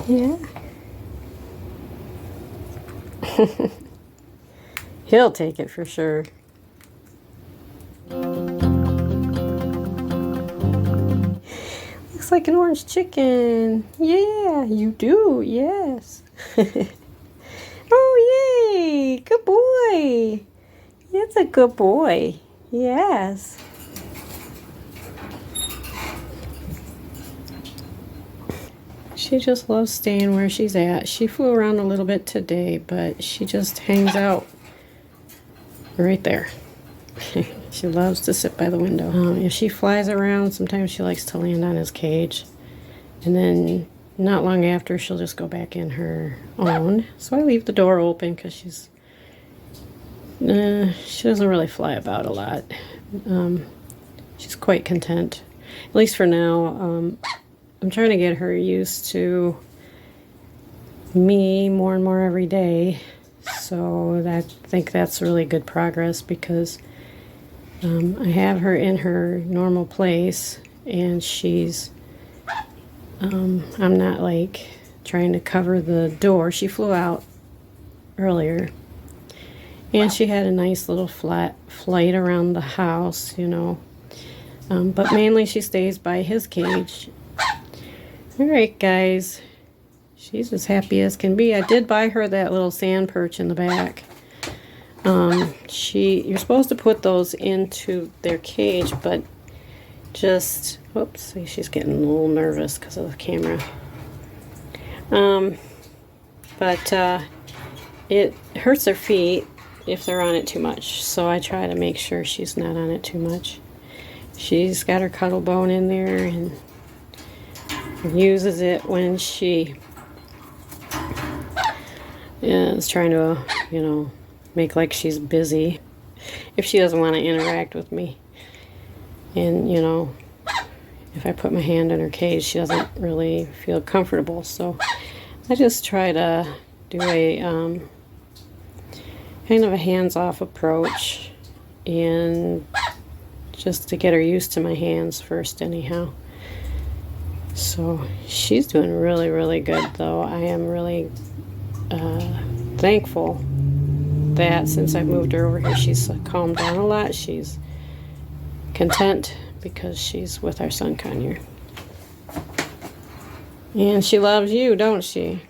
Yeah. He'll take it for sure. Looks like an orange chicken. Yeah, you do. Yes. Oh, yay. Good boy. That's a good boy. Yes. She just loves staying where she's at. She flew around a little bit today, but she just hangs out right there. She loves to sit by the window. If she flies around, sometimes she likes to land on his cage. And then not long after, she'll just go back in her own. So I leave the door open because she doesn't really fly about a lot. She's quite content, at least for now. I'm trying to get her used to me more and more every day. So I think that's really good progress because I have her in her normal place and she's, I'm not like trying to cover the door. She flew out earlier and she had a nice little flat flight around the house, you know. But mainly she stays by his cage. Alright guys, she's as happy as can be. I did buy her that little sand perch in the back. You're supposed to put those into their cage, but just, whoops, see, she's getting a little nervous because of the camera. It hurts their feet if they're on it too much, so I try to make sure she's not on it too much. She's got her cuddle bone in there and uses it when she is trying to, you know, make like she's busy. If she doesn't want to interact with me. And, you know, if I put my hand in her cage, she doesn't really feel comfortable. So I just try to do a kind of a hands-off approach and just to get her used to my hands first anyhow. So she's doing really, really good though. I am really thankful that since I've moved her over here, she's calmed down a lot. She's content because she's with our son Conure. And she loves you, don't she?